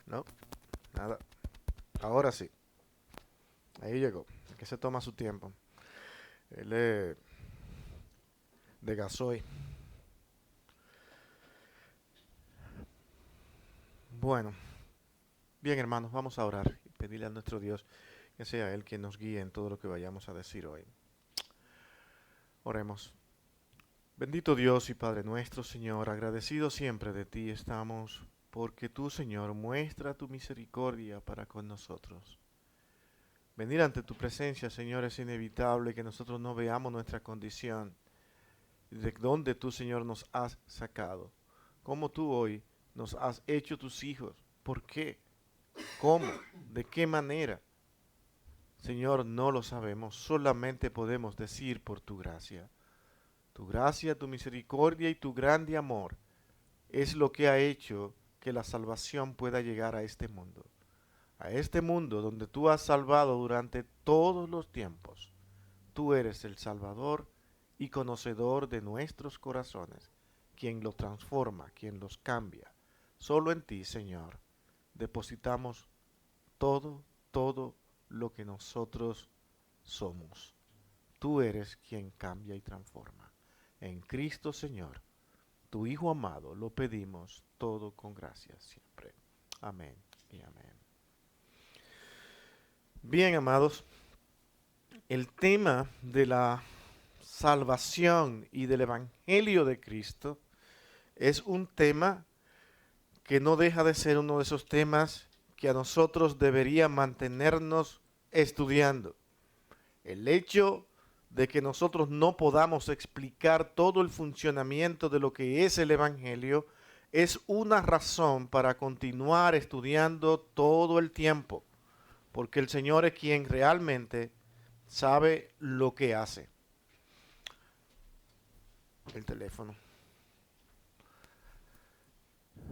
No, nada. Ahora sí. Ahí llegó. Que se toma su tiempo. Él es de gasoil. Bueno, bien hermanos, vamos a orar y pedirle a nuestro Dios que sea Él quien nos guíe en todo lo que vayamos a decir hoy. Oremos. Bendito Dios y Padre nuestro, Señor, agradecidos siempre de ti estamos, porque tú, Señor, muestra tu misericordia para con nosotros. Venir ante tu presencia, Señor, es inevitable que nosotros no veamos nuestra condición, de dónde tú, Señor, nos has sacado, cómo tú hoy nos has hecho tus hijos, por qué, cómo, de qué manera. Señor, no lo sabemos, solamente podemos decir por tu gracia. Tu gracia, tu misericordia y tu grande amor es lo que ha hecho que la salvación pueda llegar a este mundo donde tú has salvado durante todos los tiempos. Tú eres el Salvador y conocedor de nuestros corazones, quien los transforma, quien los cambia. Solo en ti, Señor, depositamos todo lo que nosotros somos. Tú eres quien cambia y transforma. En Cristo, Señor, tu Hijo amado, lo pedimos todo con gracias siempre. Amén y amén. Bien, amados, el tema de la salvación y del Evangelio de Cristo es un tema que no deja de ser uno de esos temas que a nosotros debería mantenernos estudiando. El hecho de que nosotros no podamos explicar todo el funcionamiento de lo que es el Evangelio es una razón para continuar estudiando todo el tiempo, porque el Señor es quien realmente sabe lo que hace. El teléfono.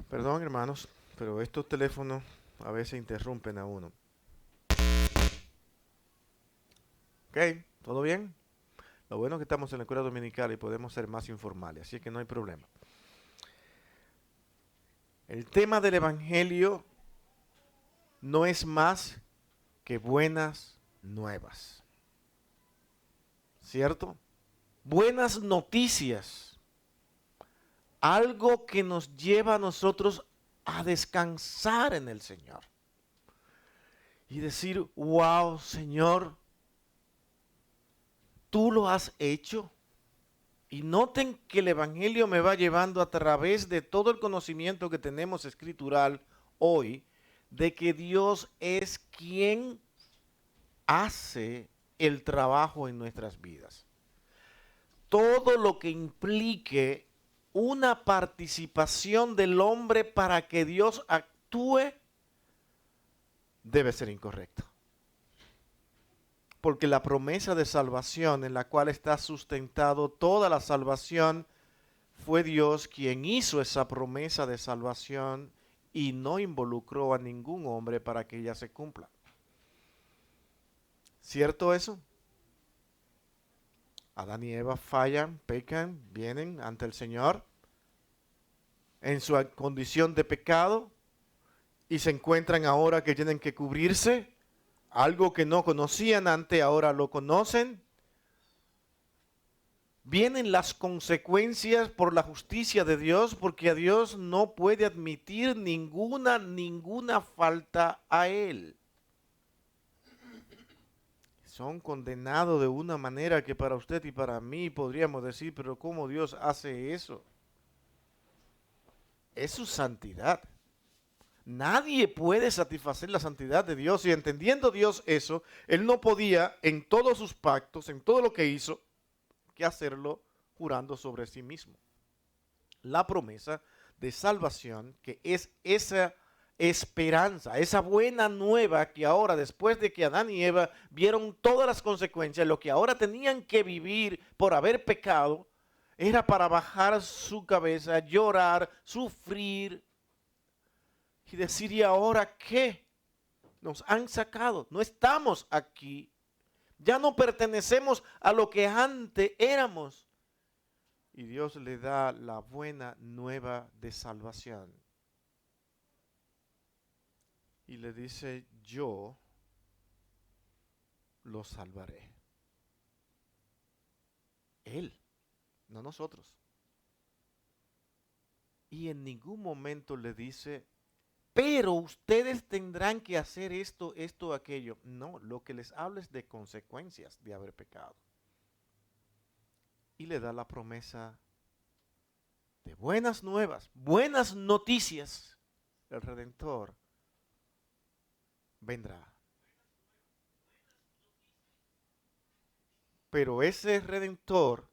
Perdón, hermanos, pero estos teléfonos a veces interrumpen a uno. ¿Ok? ¿Todo bien? Lo bueno es que estamos en la escuela dominical y podemos ser más informales, así que no hay problema. El tema del Evangelio no es más que buenas nuevas, ¿cierto? Buenas noticias, algo que nos lleva a nosotros a descansar en el Señor y decir, wow, Señor, tú lo has hecho. Y noten que el Evangelio me va llevando a través de todo el conocimiento que tenemos escritural hoy, de que Dios es quien hace el trabajo en nuestras vidas. Todo lo que implique una participación del hombre para que Dios actúe debe ser incorrecto. Porque la promesa de salvación en la cual está sustentado toda la salvación fue Dios quien hizo esa promesa de salvación y no involucró a ningún hombre para que ella se cumpla. ¿Cierto eso? Adán y Eva fallan, pecan, vienen ante el Señor en su condición de pecado y se encuentran ahora que tienen que cubrirse. Algo que no conocían antes, ahora lo conocen. Vienen las consecuencias por la justicia de Dios, porque a Dios no puede admitir ninguna falta a Él. Son condenados de una manera que para usted y para mí podríamos decir, pero ¿cómo Dios hace eso? Es su santidad. Nadie puede satisfacer la santidad de Dios y entendiendo Dios eso, Él no podía en todos sus pactos, en todo lo que hizo, que hacerlo jurando sobre sí mismo. La promesa de salvación, que es esa esperanza, esa buena nueva que ahora, después de que Adán y Eva vieron todas las consecuencias, lo que ahora tenían que vivir por haber pecado, era para bajar su cabeza, llorar, sufrir y decir, ¿y ahora qué? Nos han sacado, no estamos aquí, ya no pertenecemos a lo que antes éramos. Y Dios le da la buena nueva de salvación. y le dice, yo lo salvaré. Él, no nosotros. Y en ningún momento le dice, pero ustedes tendrán que hacer esto, esto, aquello. No, lo que les habla es de consecuencias de haber pecado. Y le da la promesa de buenas nuevas, buenas noticias. El Redentor vendrá. Pero ese Redentor,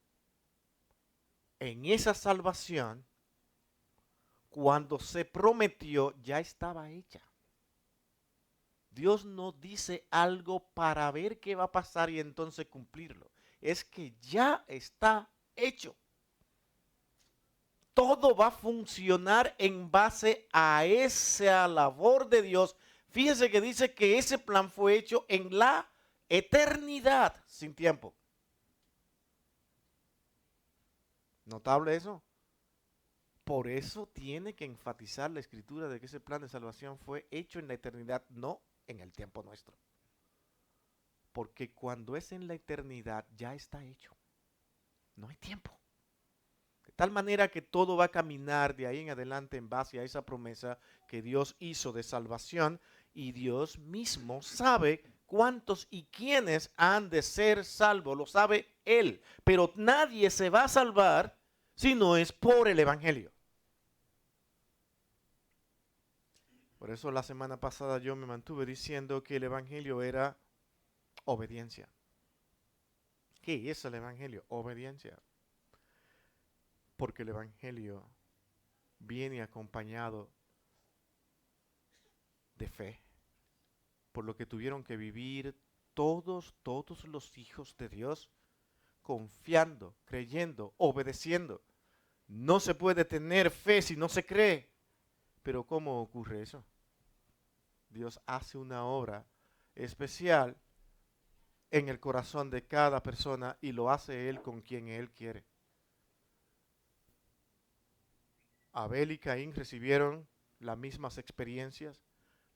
en esa salvación, cuando se prometió, ya estaba hecha. Dios no dice algo para ver qué va a pasar y entonces cumplirlo. Es que ya está hecho. Todo va a funcionar en base a esa labor de Dios. Fíjese que dice que ese plan fue hecho en la eternidad, sin tiempo. ¿Notable eso? Por eso tiene que enfatizar la escritura de que ese plan de salvación fue hecho en la eternidad, no en el tiempo nuestro. Porque cuando es en la eternidad ya está hecho. No hay tiempo. De tal manera que todo va a caminar de ahí en adelante en base a esa promesa que Dios hizo de salvación, y Dios mismo sabe cuántos y quiénes han de ser salvos, lo sabe Él. Pero nadie se va a salvar si no es por el Evangelio. Por eso la semana pasada yo me mantuve diciendo que el Evangelio era obediencia. ¿Qué es el Evangelio? Obediencia. Porque el Evangelio viene acompañado de fe, por lo que tuvieron que vivir todos los hijos de Dios, confiando, creyendo, obedeciendo. No se puede tener fe si no se cree. Pero ¿cómo ocurre eso? Dios hace una obra especial en el corazón de cada persona y lo hace Él con quien Él quiere. Abel y Caín recibieron las mismas experiencias,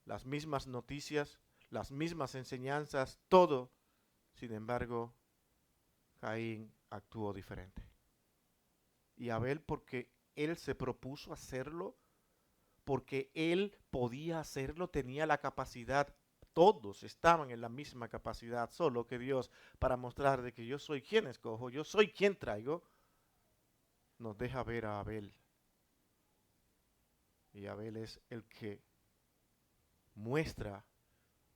las mismas noticias, las mismas enseñanzas, todo. Sin embargo, Caín actuó diferente. Y Abel, porque él se propuso hacerlo, porque él podía hacerlo, tenía la capacidad. Todos estaban en la misma capacidad, solo que Dios, para mostrar de que yo soy quien escojo, yo soy quien traigo, nos deja ver a Abel. Y Abel es el que muestra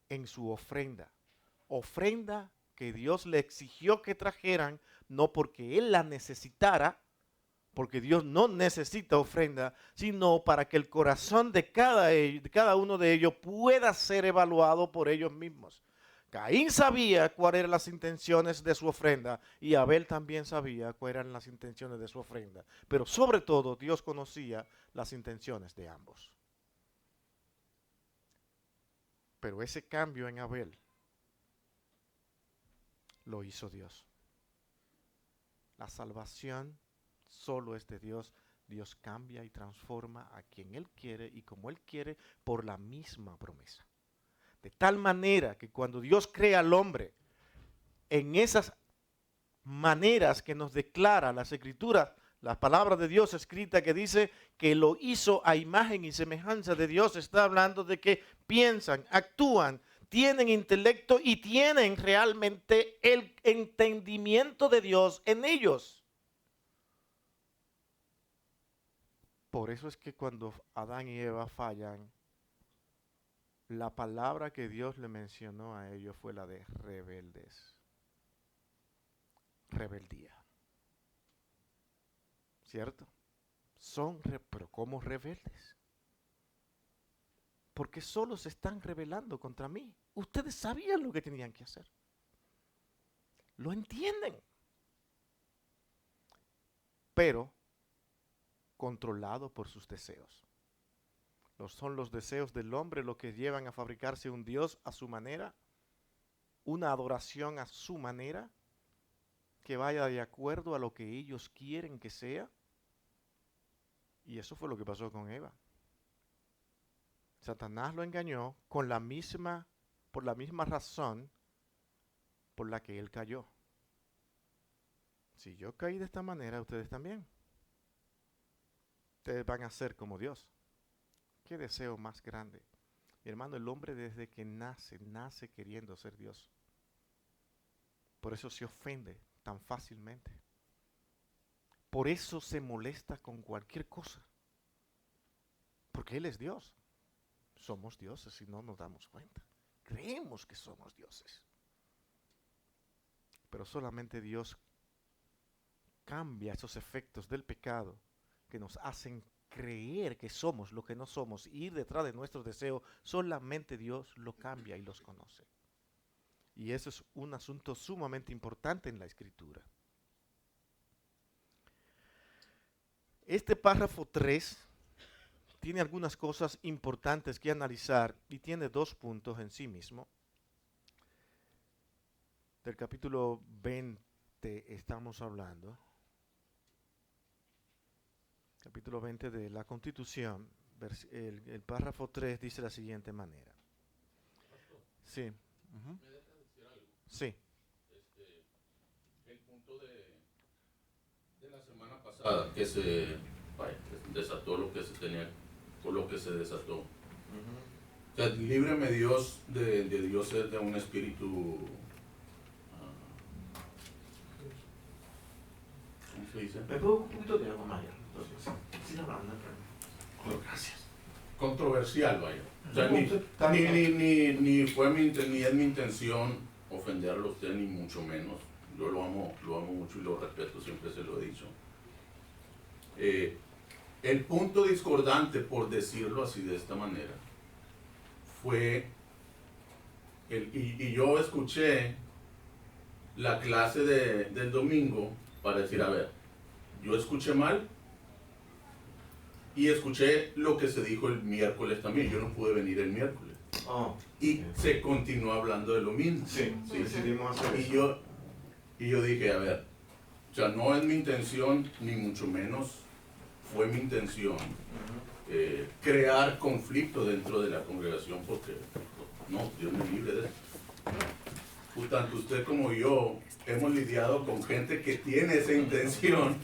en su ofrenda. Ofrenda que Dios le exigió que trajeran, no porque él la necesitara, porque Dios no necesita ofrenda, sino para que el corazón de cada uno de ellos pueda ser evaluado por ellos mismos. Caín sabía cuáles eran las intenciones de su ofrenda y Abel también sabía cuáles eran las intenciones de su ofrenda. Pero sobre todo Dios conocía las intenciones de ambos. Pero ese cambio en Abel lo hizo Dios. La salvación solo es de Dios. Dios cambia y transforma a quien Él quiere y como Él quiere por la misma promesa. De tal manera que cuando Dios crea al hombre en esas maneras que nos declara las escrituras, la palabra de Dios escrita que dice que lo hizo a imagen y semejanza de Dios, está hablando de que piensan, actúan, tienen intelecto y tienen realmente el entendimiento de Dios en ellos. Por eso es que cuando Adán y Eva fallan, la palabra que Dios le mencionó a ellos fue la de rebeldes. Rebeldía. ¿Cierto? Pero como rebeldes. Porque solo se están rebelando contra mí. Ustedes sabían lo que tenían que hacer. Lo entienden. Pero controlado por sus deseos. Son los deseos del hombre los que llevan a fabricarse un Dios a su manera, una adoración a su manera, que vaya de acuerdo a lo que ellos quieren que sea. Y eso fue lo que pasó con Eva. Satanás lo engañó por la misma razón por la que él cayó. Si yo caí de esta manera, ustedes también. Ustedes van a ser como Dios. ¿Qué deseo más grande? Mi hermano, el hombre desde que nace queriendo ser Dios. Por eso se ofende tan fácilmente. Por eso se molesta con cualquier cosa. Porque Él es Dios. Somos dioses y no nos damos cuenta. Creemos que somos dioses. Pero solamente Dios cambia esos efectos del pecado que nos hacen creer que somos lo que no somos y ir detrás de nuestros deseos. Solamente Dios lo cambia y los conoce. Y eso es un asunto sumamente importante en la Escritura. Este párrafo 3 tiene algunas cosas importantes que analizar y tiene 2 puntos en sí mismo. Del capítulo 20 estamos hablando. Capítulo 20 de la Constitución. El párrafo 3 dice de la siguiente manera. Sí. ¿Me dejas decir algo? Sí. El punto de la semana pasada que se desató lo que se tenía, por lo que se desató. O sea, líbreme Dios de Dios ser de un espíritu, ¿cómo se dice? ¿Me puedo un poquito de agua, María? Sigue hablando. Gracias. Controversial, vaya. O sea, No, ni es mi intención ofenderlo a usted, ni mucho menos. Yo lo amo mucho y lo respeto, siempre se lo he dicho. El punto discordante, por decirlo así de esta manera, fue, y yo escuché la clase del domingo para decir, a ver, yo escuché mal y escuché lo que se dijo el miércoles también. Yo no pude venir el miércoles. Oh, Y se continuó hablando de lo mismo. sí, decidimos hacer eso. Y yo dije, a ver, o sea, no es mi intención, ni mucho menos fue mi intención crear conflicto dentro de la congregación, porque no, Dios me libre de eso. Pues tanto usted como yo hemos lidiado con gente que tiene esa intención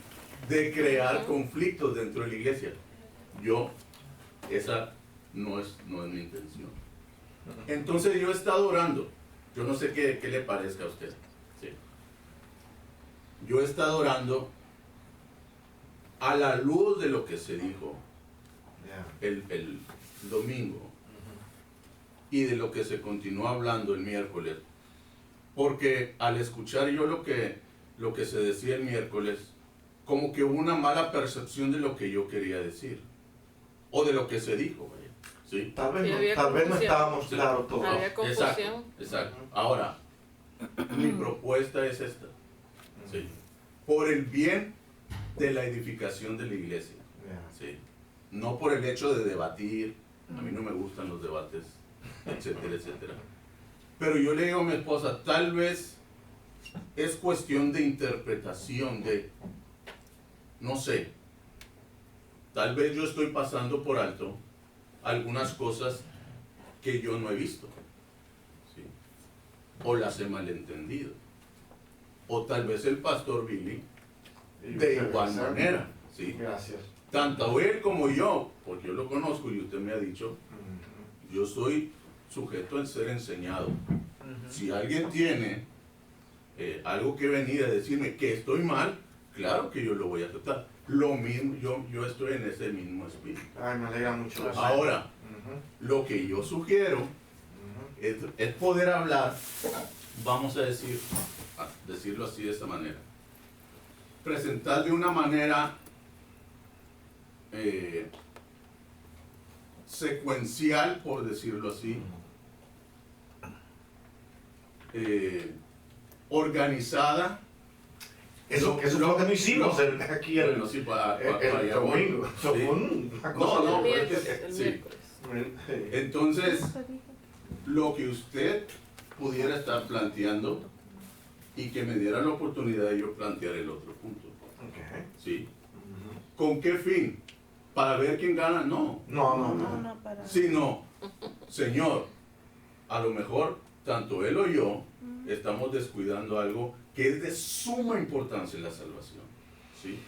de crear conflictos dentro de la iglesia. Esa no es mi intención. Entonces yo he estado orando. Yo no sé qué le parezca a usted. Sí. Yo he estado orando a la luz de lo que se dijo el domingo y de lo que se continuó hablando el miércoles. Porque al escuchar yo lo que se decía el miércoles, como que hubo una mala percepción de lo que yo quería decir. O de lo que se dijo, vaya. ¿Sí? Tal vez no estábamos claros todos. Había confusión. Exacto. Ahora, mi propuesta es esta. ¿Sí? Por el bien de la edificación de la iglesia. ¿Sí? No por el hecho de debatir. A mí no me gustan los debates, etcétera, etcétera. Pero yo le digo a mi esposa, tal vez es cuestión de interpretación, no sé, tal vez yo estoy pasando por alto algunas cosas que yo no he visto, ¿sí? O las he malentendido, o tal vez el pastor Billy de igual manera, ¿sí? Gracias. Tanto él como yo, porque yo lo conozco y usted me ha dicho, yo soy sujeto a ser enseñado. Si alguien tiene algo que venir a decirme que estoy mal, claro que yo lo voy a aceptar. Lo mismo, yo estoy en ese mismo espíritu. Ay, me alegra mucho. Ahora, lo que yo sugiero es poder hablar, vamos a decirlo así de esta manera. Presentar de una manera secuencial, por decirlo así, organizada. Eso es lo que no hicimos aquí el domingo. Eso fue una cosa. El miércoles. Entonces, lo que usted pudiera estar planteando y que me diera la oportunidad de yo plantear el otro punto. ¿Sí? ¿Con qué fin? ¿Para ver quién gana? No. No. Sino Señor, a lo mejor tanto él o yo estamos descuidando algo que es de suma importancia en la salvación, ¿sí?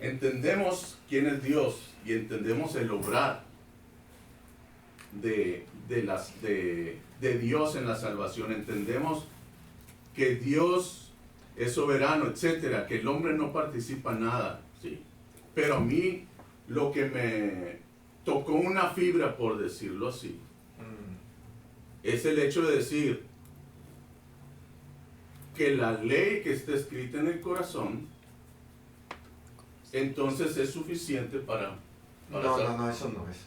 Entendemos quién es Dios y entendemos el obrar de Dios en la salvación. Entendemos que Dios es soberano, etcétera, que el hombre no participa en nada, ¿sí? Pero a mí lo que me tocó una fibra, por decirlo así, es el hecho de decir que la ley que está escrita en el corazón entonces es suficiente para No, eso no es.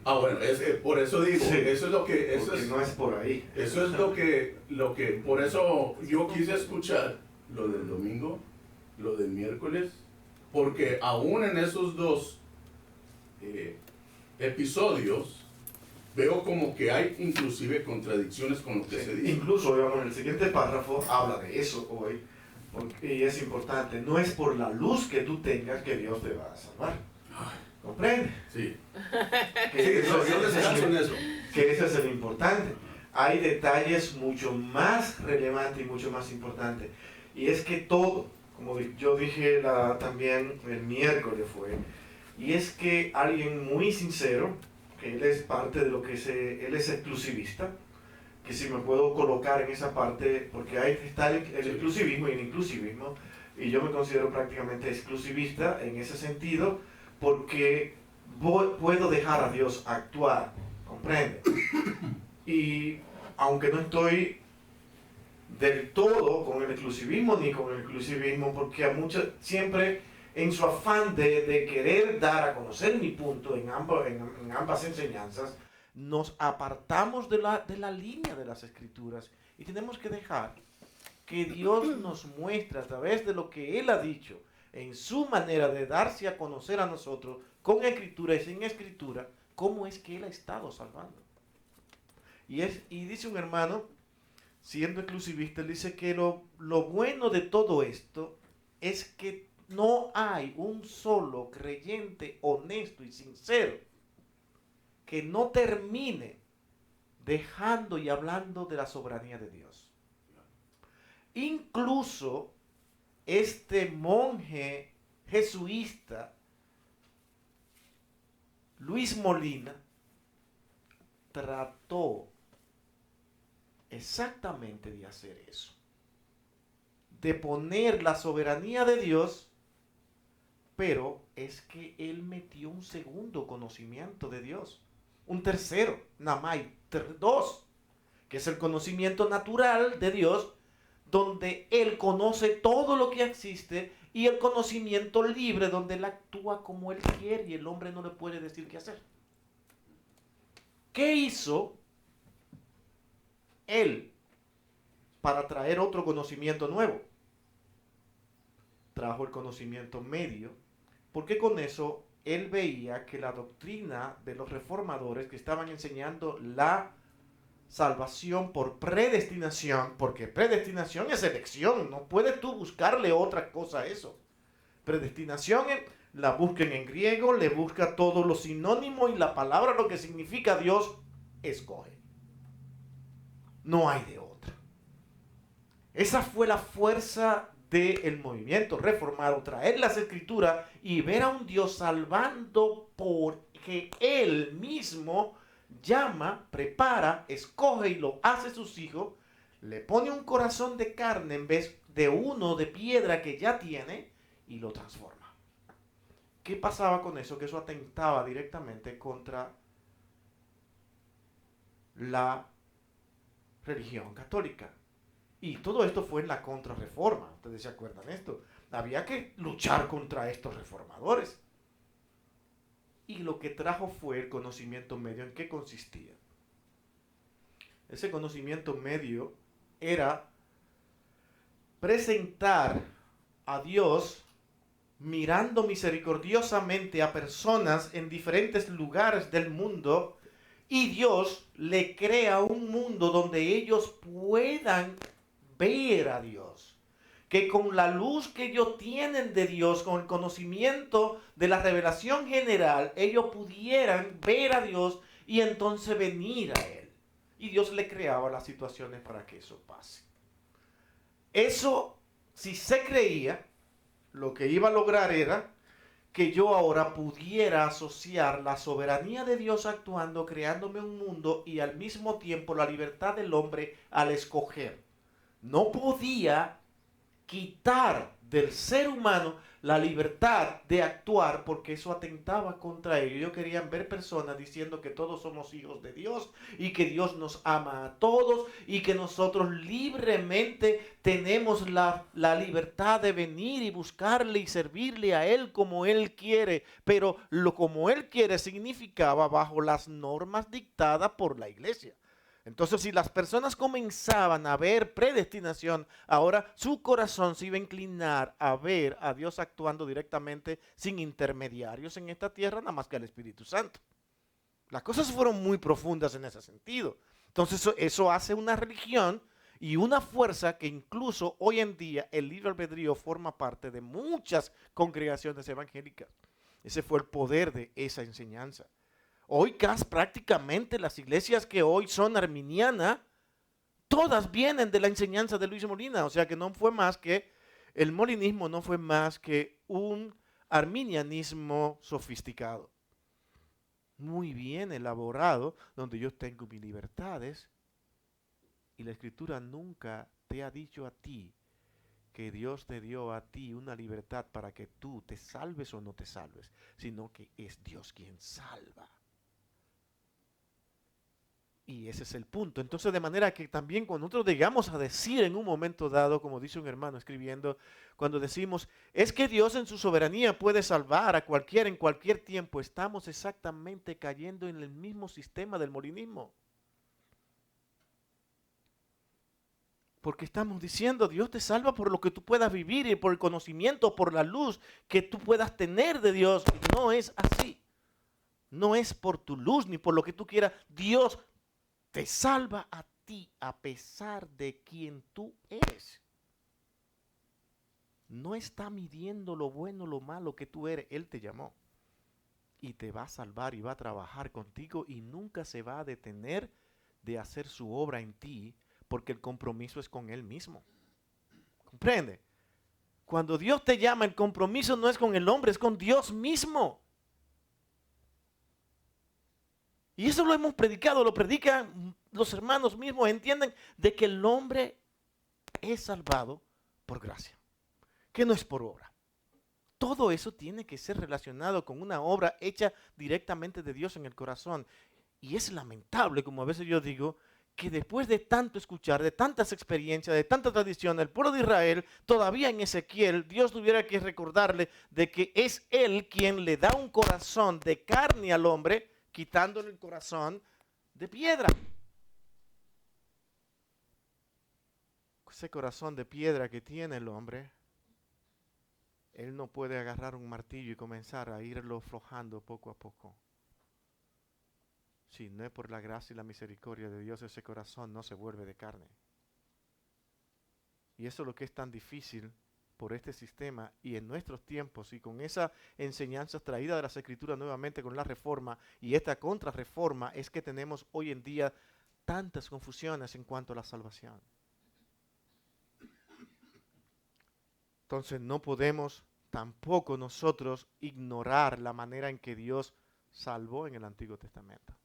bueno, por eso digo, Sí, eso es lo que porque no es por ahí. eso es lo que por eso yo quise escuchar lo del domingo, lo del miércoles, porque aún en esos dos episodios veo como que hay inclusive contradicciones con lo que se dice. Incluso, digamos, en el siguiente párrafo habla de eso hoy, y es importante. No es por la luz que tú tengas que Dios te va a salvar. ¿Comprende? Sí. Que Sí, yo descanso en eso. Que eso es el importante. Hay detalles mucho más relevantes y mucho más importantes. Y es que todo, como yo dije también el miércoles fue, y es que alguien muy sincero, que él es parte de lo que él es exclusivista, que si me puedo colocar en esa parte, porque ahí está el exclusivismo y el inclusivismo, y yo me considero prácticamente exclusivista en ese sentido, porque puedo dejar a Dios actuar, ¿comprende? Y aunque no estoy del todo con el exclusivismo ni con el inclusivismo, porque a muchos siempre en su afán de querer dar a conocer mi punto en ambas enseñanzas, nos apartamos de la línea de las Escrituras y tenemos que dejar que Dios nos muestre a través de lo que Él ha dicho en su manera de darse a conocer a nosotros con escritura y sin escritura, cómo es que Él ha estado salvando. Y dice un hermano, siendo exclusivista, él dice que lo bueno de todo esto es que no hay un solo creyente honesto y sincero que no termine dejando y hablando de la soberanía de Dios. Incluso este monje jesuita, Luis Molina, trató exactamente de hacer eso, de poner la soberanía de Dios, pero es que él metió un segundo conocimiento de Dios, un tercero, nada más hay dos, que es el conocimiento natural de Dios, donde Él conoce todo lo que existe, y el conocimiento libre, donde Él actúa como Él quiere y el hombre no le puede decir qué hacer. ¿Qué hizo Él para traer otro conocimiento nuevo? Trajo el conocimiento medio, porque con eso Él veía que la doctrina de los reformadores que estaban enseñando la salvación por predestinación, porque predestinación es elección, no puedes tú buscarle otra cosa a eso. Predestinación la busquen en griego, le busca todos los sinónimos y la palabra lo que significa Dios escoge. No hay de otra. Esa fue la fuerza del movimiento reformado, traer las escrituras y ver a un Dios salvando porque Él mismo llama, prepara, escoge y lo hace sus hijos, le pone un corazón de carne en vez de uno de piedra que ya tiene y lo transforma. ¿Qué pasaba con eso? Que eso atentaba directamente contra la religión católica. Y todo esto fue en la contrarreforma. Ustedes se acuerdan de esto. Había que luchar contra estos reformadores. Y lo que trajo fue el conocimiento medio. ¿En qué consistía? Ese conocimiento medio era presentar a Dios mirando misericordiosamente a personas en diferentes lugares del mundo, y Dios le crea un mundo donde ellos puedan ver a Dios. Que con la luz que ellos tienen de Dios, con el conocimiento de la revelación general, ellos pudieran ver a Dios y entonces venir a Él. Y Dios le creaba las situaciones para que eso pase. Eso, si se creía, lo que iba a lograr era que yo ahora pudiera asociar la soberanía de Dios actuando, creándome un mundo y al mismo tiempo la libertad del hombre al escoger. No podía quitar del ser humano la libertad de actuar porque eso atentaba contra ellos. Ellos querían ver personas diciendo que todos somos hijos de Dios y que Dios nos ama a todos y que nosotros libremente tenemos la libertad de venir y buscarle y servirle a Él como Él quiere. Pero lo como Él quiere significaba bajo las normas dictadas por la iglesia. Entonces, si las personas comenzaban a ver predestinación, ahora su corazón se iba a inclinar a ver a Dios actuando directamente sin intermediarios en esta tierra, nada más que al Espíritu Santo. Las cosas fueron muy profundas en ese sentido. Entonces, eso hace una religión y una fuerza que incluso hoy en día el libre albedrío forma parte de muchas congregaciones evangélicas. Ese fue el poder de esa enseñanza. Hoy casi prácticamente las iglesias que hoy son arminianas, todas vienen de la enseñanza de Luis Molina. O sea que no fue más que, el molinismo no fue más que un arminianismo sofisticado. Muy bien elaborado, donde yo tengo mis libertades. Y la Escritura nunca te ha dicho a ti que Dios te dio a ti una libertad para que tú te salves o no te salves, sino que es Dios quien salva. Y ese es el punto. Entonces, de manera que también cuando nosotros llegamos a decir en un momento dado, como dice un hermano escribiendo, cuando decimos, es que Dios en su soberanía puede salvar a cualquiera en cualquier tiempo, estamos exactamente cayendo en el mismo sistema del molinismo. Porque estamos diciendo, Dios te salva por lo que tú puedas vivir y por el conocimiento, por la luz que tú puedas tener de Dios. No es así. No es por tu luz ni por lo que tú quieras. Dios te salva a ti a pesar de quien tú eres. No está midiendo lo bueno o lo malo que tú eres. Él te llamó y te va a salvar y va a trabajar contigo y nunca se va a detener de hacer su obra en ti porque el compromiso es con Él mismo. ¿Comprende? Cuando Dios te llama, el compromiso no es con el hombre, es con Dios mismo. Y eso lo hemos predicado, lo predican los hermanos mismos, entienden de que el hombre es salvado por gracia, que no es por obra. Todo eso tiene que ser relacionado con una obra hecha directamente de Dios en el corazón. Y es lamentable, como a veces yo digo, que después de tanto escuchar, de tantas experiencias, de tanta tradición, el pueblo de Israel, todavía en Ezequiel, Dios tuviera que recordarle de que es Él quien le da un corazón de carne al hombre, quitándole el corazón de piedra. Ese corazón de piedra que tiene el hombre, él no puede agarrar un martillo y comenzar a irlo aflojando poco a poco. Si no es por la gracia y la misericordia de Dios, ese corazón no se vuelve de carne. Y eso es lo que es tan difícil por este sistema y en nuestros tiempos y con esa enseñanza traída de las Escrituras nuevamente con la reforma y esta contrarreforma es que tenemos hoy en día tantas confusiones en cuanto a la salvación. Entonces no podemos tampoco nosotros ignorar la manera en que Dios salvó en el Antiguo Testamento.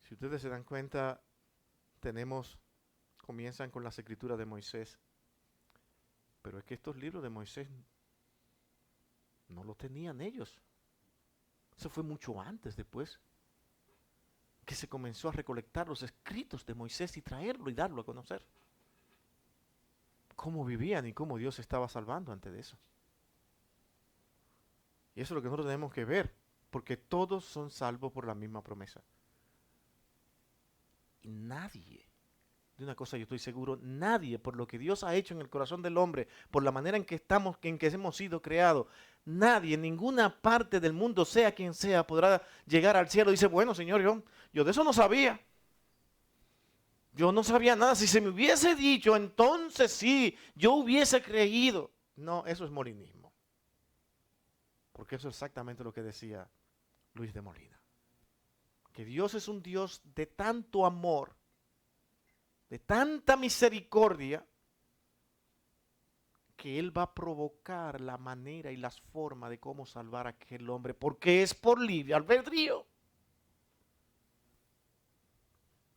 Si ustedes se dan cuenta, comienzan con las escrituras de Moisés, pero es que estos libros de Moisés no los tenían ellos. Eso fue mucho antes, después, que se comenzó a recolectar los escritos de Moisés y traerlo y darlo a conocer. Cómo vivían y cómo Dios estaba salvando antes de eso. Y eso es lo que nosotros tenemos que ver, porque todos son salvos por la misma promesa. Y nadie, de una cosa yo estoy seguro, nadie, por lo que Dios ha hecho en el corazón del hombre, por la manera en que hemos sido creados, nadie en ninguna parte del mundo, sea quien sea, podrá llegar al cielo y dice, bueno, Señor, yo de eso no sabía. Yo no sabía nada. Si se me hubiese dicho, entonces sí, yo hubiese creído. No, eso es molinismo. Porque eso es exactamente lo que decía Luis de Molina. Que Dios es un Dios de tanto amor, de tanta misericordia, que Él va a provocar la manera y las formas de cómo salvar a aquel hombre, porque es por libre albedrío.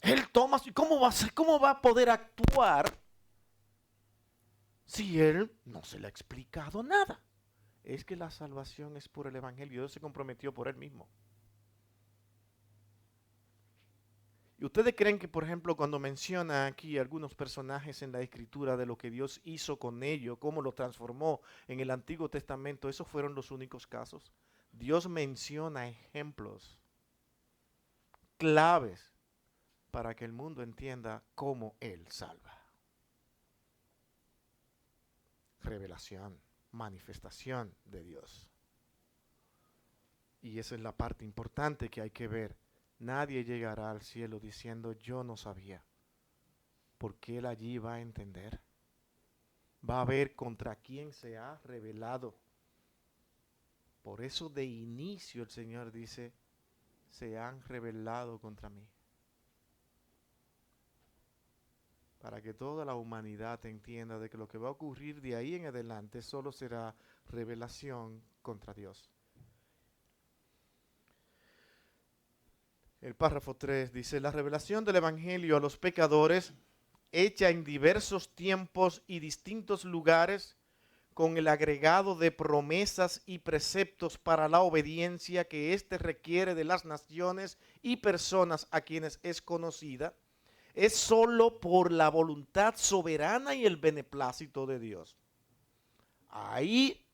Él toma, ¿cómo va a ser, cómo va a poder actuar si Él no se le ha explicado nada? Es que la salvación es por el Evangelio. Dios se comprometió por Él mismo. ¿Y ustedes creen que, por ejemplo, cuando menciona aquí algunos personajes en la Escritura de lo que Dios hizo con ellos, cómo lo transformó en el Antiguo Testamento, esos fueron los únicos casos? Dios menciona ejemplos claves para que el mundo entienda cómo Él salva. Revelación, manifestación de Dios. Y esa es la parte importante que hay que ver. Nadie llegará al cielo diciendo yo no sabía, porque Él allí va a entender. Va a ver contra quién se ha revelado. Por eso de inicio el Señor dice, se han revelado contra mí. Para que toda la humanidad entienda de que lo que va a ocurrir de ahí en adelante solo será revelación contra Dios. El párrafo 3 dice, la revelación del Evangelio a los pecadores, hecha en diversos tiempos y distintos lugares, con el agregado de promesas y preceptos para la obediencia que éste requiere de las naciones y personas a quienes es conocida, es sólo por la voluntad soberana y el beneplácito de Dios. Ahí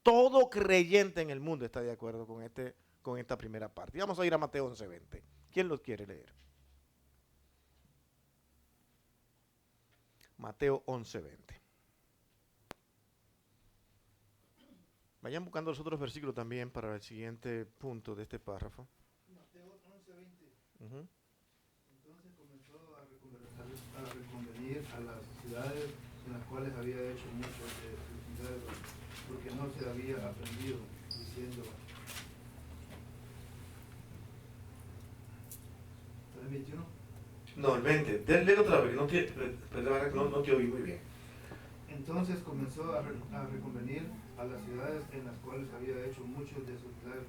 todo creyente en el mundo está de acuerdo con esta primera parte. Y vamos a ir a Mateo 11:20. ¿Quién lo quiere leer? Mateo 11:20. Vayan buscando los otros versículos también para el siguiente punto de este párrafo. Mateo 11:20. Uh-huh. Entonces comenzó a reconvenir a las ciudades en las cuales había hecho muchos de sus milagros, porque no se había aprendido, diciendo, ¿el 21? No, el 20. Léelo otra vez, no te oí muy bien. Entonces comenzó a reconvenir a las ciudades en las cuales había hecho muchos de sus milagros,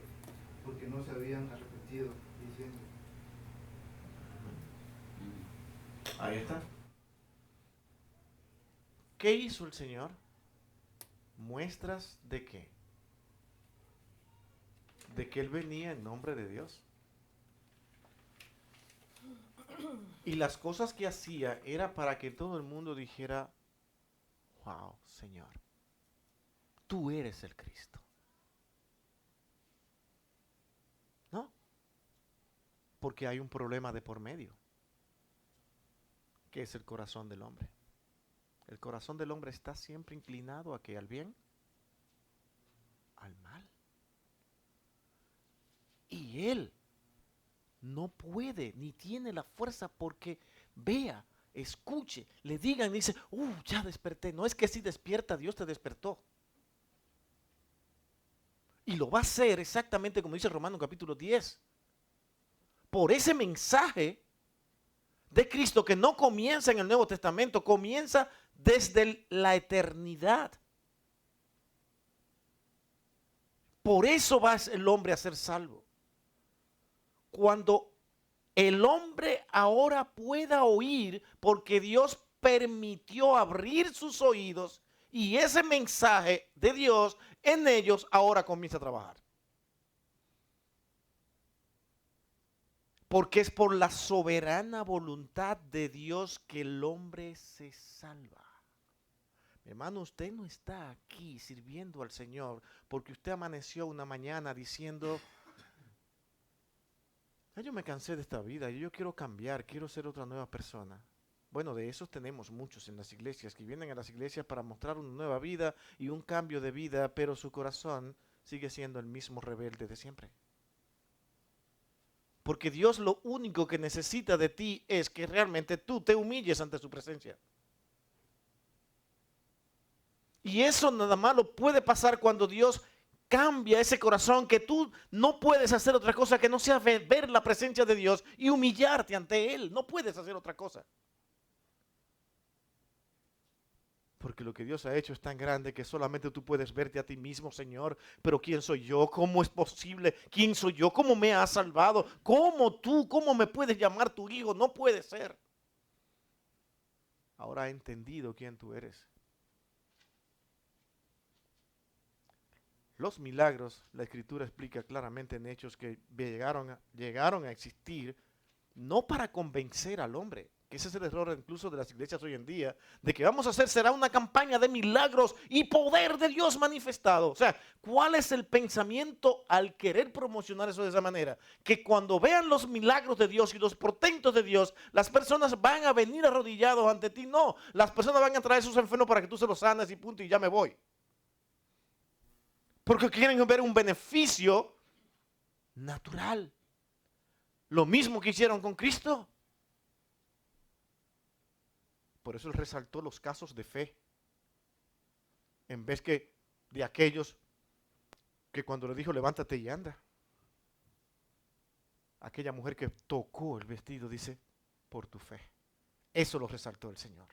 porque no se habían arrepentido, diciendo. Ahí está. ¿Qué hizo el Señor? Muestras de qué? De que Él venía en nombre de Dios. Y las cosas que hacía era para que todo el mundo dijera, wow, Señor, tú eres el Cristo. ¿No? Porque hay un problema de por medio, que es el corazón del hombre. El corazón del hombre está siempre inclinado a que al bien, al mal. Y él no puede ni tiene la fuerza porque vea, escuche, le digan, dice, ya desperté. No es que si despierta, Dios te despertó. Y lo va a hacer exactamente como dice Romanos capítulo 10. Por ese mensaje de Cristo que no comienza en el Nuevo Testamento, comienza desde la eternidad. Por eso va el hombre a ser salvo. Cuando el hombre ahora pueda oír, porque Dios permitió abrir sus oídos y ese mensaje de Dios en ellos ahora comienza a trabajar. Porque es por la soberana voluntad de Dios que el hombre se salva. Mi hermano, usted no está aquí sirviendo al Señor porque usted amaneció una mañana diciendo, yo me cansé de esta vida, yo quiero cambiar, quiero ser otra nueva persona. Bueno, de esos tenemos muchos en las iglesias que vienen a las iglesias para mostrar una nueva vida y un cambio de vida, pero su corazón sigue siendo el mismo rebelde de siempre. Porque Dios lo único que necesita de ti es que realmente tú te humilles ante su presencia. Y eso nada más lo puede pasar cuando Dios cambia ese corazón que tú no puedes hacer otra cosa que no sea ver la presencia de Dios y humillarte ante Él. No puedes hacer otra cosa. Porque lo que Dios ha hecho es tan grande que solamente tú puedes verte a ti mismo, Señor. Pero ¿quién soy yo? ¿Cómo es posible? ¿Quién soy yo? ¿Cómo me has salvado? ¿Cómo me puedes llamar tu hijo? No puede ser. Ahora he entendido quién tú eres. Los milagros, la Escritura explica claramente en Hechos que llegaron a existir no para convencer al hombre, que ese es el error incluso de las iglesias hoy en día, de que vamos a hacer será una campaña de milagros y poder de Dios manifestado. O sea, ¿cuál es el pensamiento al querer promocionar eso de esa manera? Que cuando vean los milagros de Dios y los portentos de Dios, las personas van a venir arrodillados ante ti. No, las personas van a traer sus enfermos para que tú se los sanes y punto y ya me voy. Porque quieren ver un beneficio natural. Lo mismo que hicieron con Cristo. Por eso él resaltó los casos de fe. En vez que de aquellos que cuando le dijo levántate y anda. Aquella mujer que tocó el vestido dice por tu fe. Eso lo resaltó el Señor.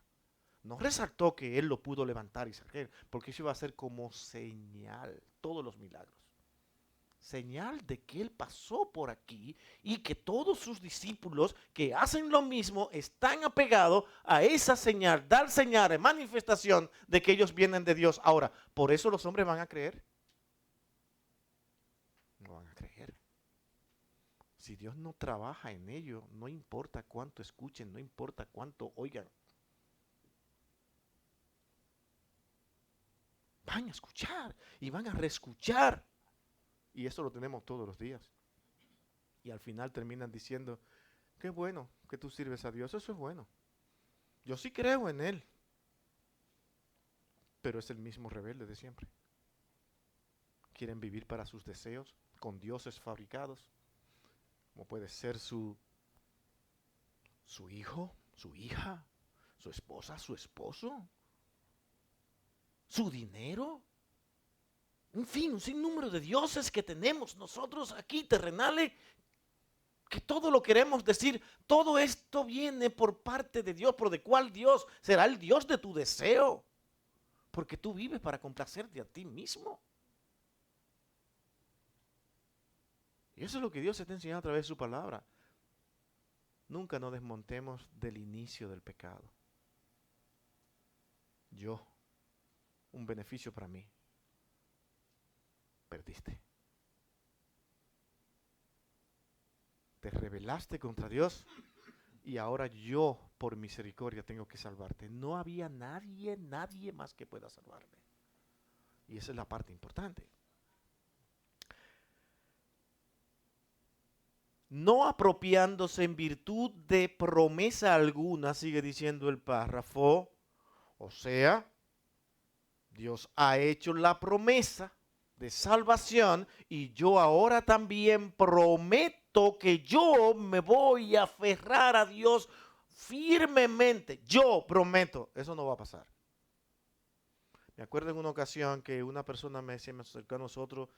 No resaltó que él lo pudo levantar y sacar, porque eso iba a ser como señal, todos los milagros. Señal de que él pasó por aquí y que todos sus discípulos que hacen lo mismo están apegados a esa señal, dar señal de manifestación de que ellos vienen de Dios. Ahora, ¿por eso los hombres van a creer? No van a creer. Si Dios no trabaja en ello, no importa cuánto escuchen, no importa cuánto oigan. Van a escuchar y van a reescuchar. Y eso lo tenemos todos los días. Y al final terminan diciendo, qué bueno que tú sirves a Dios, eso es bueno. Yo sí creo en Él. Pero es el mismo rebelde de siempre. Quieren vivir para sus deseos, con dioses fabricados. Como puede ser su hijo, su hija, su esposa, su esposo. Su dinero, en fin, un sinnúmero de dioses que tenemos nosotros aquí terrenales, que todo lo queremos decir, todo esto viene por parte de Dios, por de cuál Dios será el Dios de tu deseo, porque tú vives para complacerte a ti mismo. Y eso es lo que Dios te está enseñando a través de su palabra. Nunca nos desmontemos del inicio del pecado. Un beneficio para mí. Perdiste. Te rebelaste contra Dios y ahora yo por misericordia tengo que salvarte. No había nadie más que pueda salvarme. Y esa es la parte importante. No apropiándose en virtud de promesa alguna, sigue diciendo el párrafo, o sea, Dios ha hecho la promesa de salvación y yo ahora también prometo que yo me voy a aferrar a Dios firmemente. Yo prometo, eso no va a pasar. Me acuerdo en una ocasión que una persona me acercó a nosotros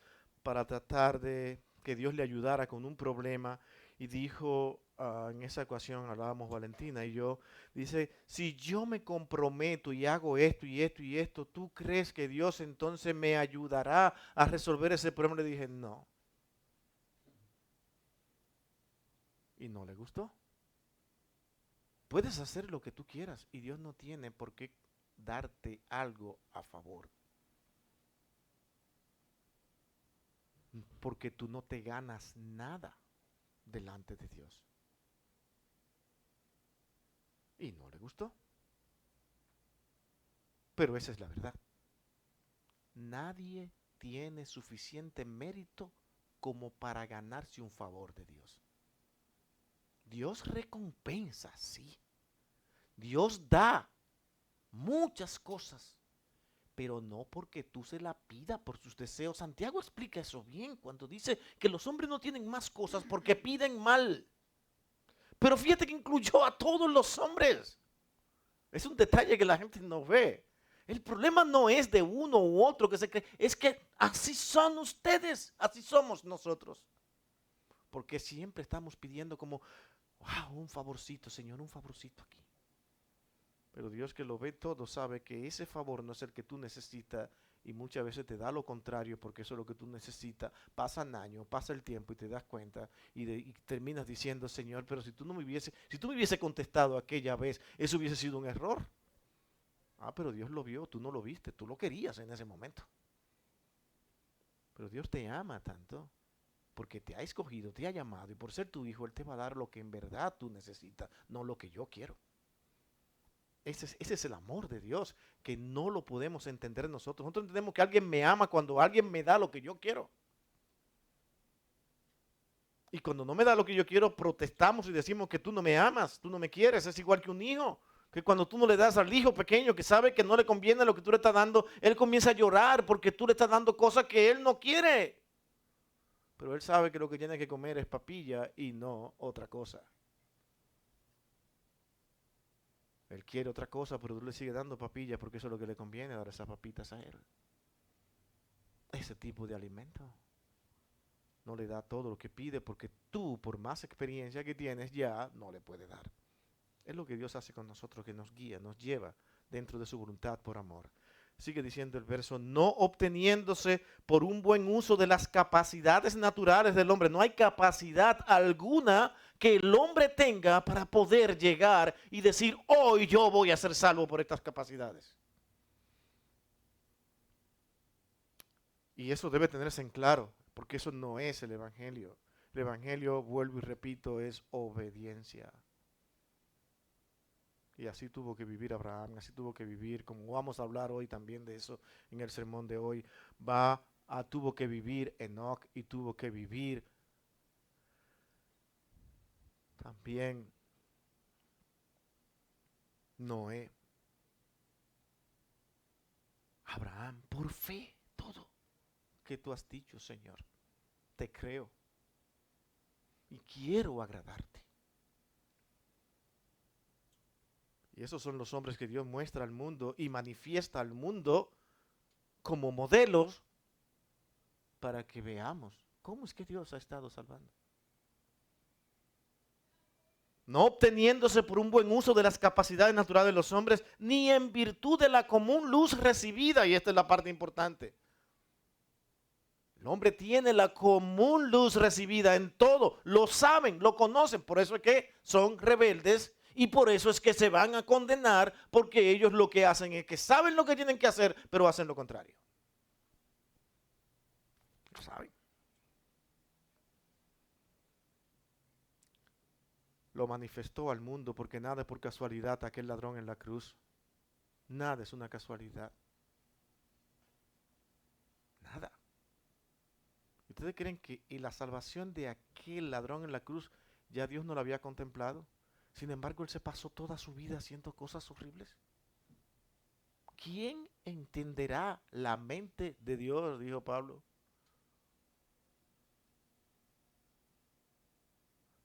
para tratar de que Dios le ayudara con un problema y dijo, en esa ocasión hablábamos Valentina y yo, dice, si yo me comprometo y hago esto y esto y esto, ¿tú crees que Dios entonces me ayudará a resolver ese problema? Le dije, no. Y no le gustó. Puedes hacer lo que tú quieras y Dios no tiene por qué darte algo a favor. Porque tú no te ganas nada delante de Dios. Y no le gustó. Pero esa es la verdad. Nadie tiene suficiente mérito como para ganarse un favor de Dios. Dios recompensa, sí. Dios da muchas cosas, pero no porque tú se la pida por sus deseos. Santiago explica eso bien cuando dice que los hombres no tienen más cosas porque piden mal. Pero fíjate que incluyó a todos los hombres. Es un detalle que la gente no ve. El problema no es de uno u otro que se cree, es que así son ustedes, así somos nosotros. Porque siempre estamos pidiendo como, wow, un favorcito, Señor, un favorcito aquí. Pero Dios, que lo ve todo, sabe que ese favor no es el que tú necesitas y muchas veces te da lo contrario porque eso es lo que tú necesitas. Pasan años, pasa el tiempo y te das cuenta y terminas diciendo, Señor, pero si tú me hubiese contestado aquella vez, eso hubiese sido un error. Ah, pero Dios lo vio, tú no lo viste, tú lo querías en ese momento. Pero Dios te ama tanto porque te ha escogido, te ha llamado y por ser tu hijo, Él te va a dar lo que en verdad tú necesitas, no lo que yo quiero. Ese es el amor de Dios, que no lo podemos entender nosotros. Nosotros entendemos que alguien me ama cuando alguien me da lo que yo quiero. Y cuando no me da lo que yo quiero, protestamos y decimos que tú no me amas, tú no me quieres. Es igual que un hijo, que cuando tú no le das al hijo pequeño que sabe que no le conviene lo que tú le estás dando, él comienza a llorar porque tú le estás dando cosas que él no quiere. Pero él sabe que lo que tiene que comer es papilla y no otra cosa. Él quiere otra cosa, pero tú le sigues dando papilla porque eso es lo que le conviene, dar esas papitas a él. Ese tipo de alimento no le da todo lo que pide porque tú, por más experiencia que tienes, ya no le puedes dar. Es lo que Dios hace con nosotros, que nos guía, nos lleva dentro de su voluntad por amor. Sigue diciendo el verso, no obteniéndose por un buen uso de las capacidades naturales del hombre. No hay capacidad alguna que el hombre tenga para poder llegar y decir, hoy yo voy a ser salvo por estas capacidades. Y eso debe tenerse en claro, porque eso no es el Evangelio. El Evangelio, vuelvo y repito, es obediencia. Y así tuvo que vivir Abraham, así tuvo que vivir, como vamos a hablar hoy también de eso en el sermón de hoy, tuvo que vivir Enoc y tuvo que vivir también Noé. Abraham, por fe, todo que tú has dicho, Señor, te creo y quiero agradarte. Y esos son los hombres que Dios muestra al mundo y manifiesta al mundo como modelos para que veamos cómo es que Dios ha estado salvando. No obteniéndose por un buen uso de las capacidades naturales de los hombres, ni en virtud de la común luz recibida, y esta es la parte importante. El hombre tiene la común luz recibida en todo, lo saben, lo conocen, por eso es que son rebeldes. Y por eso es que se van a condenar, porque ellos lo que hacen es que saben lo que tienen que hacer, pero hacen lo contrario. Lo saben. Lo manifestó al mundo, porque nada es por casualidad aquel ladrón en la cruz. Nada es una casualidad. Nada. ¿Ustedes creen que en la salvación de aquel ladrón en la cruz ya Dios no la había contemplado? Sin embargo, él se pasó toda su vida haciendo cosas horribles. ¿Quién entenderá la mente de Dios? Dijo Pablo.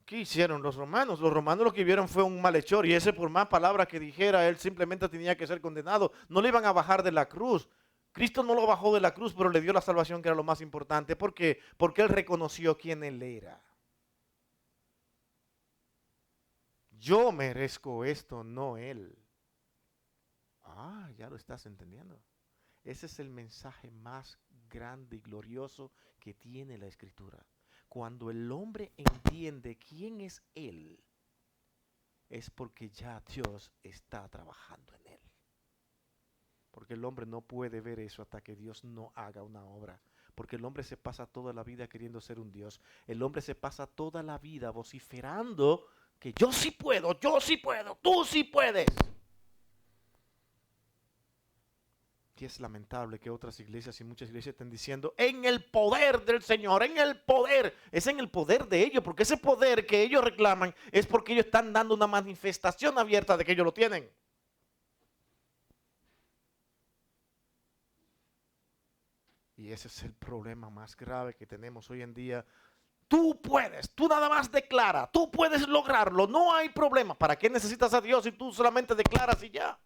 ¿Qué hicieron los romanos? Los romanos lo que vieron fue un malhechor y ese por más palabras que dijera, él simplemente tenía que ser condenado. No le iban a bajar de la cruz. Cristo no lo bajó de la cruz, pero le dio la salvación, que era lo más importante. ¿Por qué? Porque él reconoció quién él era. Yo merezco esto, no él. Ah, ya lo estás entendiendo. Ese es el mensaje más grande y glorioso que tiene la Escritura. Cuando el hombre entiende quién es él, es porque ya Dios está trabajando en él. Porque el hombre no puede ver eso hasta que Dios no haga una obra. Porque el hombre se pasa toda la vida queriendo ser un Dios. El hombre se pasa toda la vida vociferando que yo sí puedo, tú sí puedes. Y es lamentable que otras iglesias y muchas iglesias estén diciendo en el poder del Señor, en el poder. Es en el poder de ellos, porque ese poder que ellos reclaman es porque ellos están dando una manifestación abierta de que ellos lo tienen. Y ese es el problema más grave que tenemos hoy en día. Tú puedes, tú nada más declara, tú puedes lograrlo, no hay problema. ¿Para qué necesitas a Dios si tú solamente declaras y ya?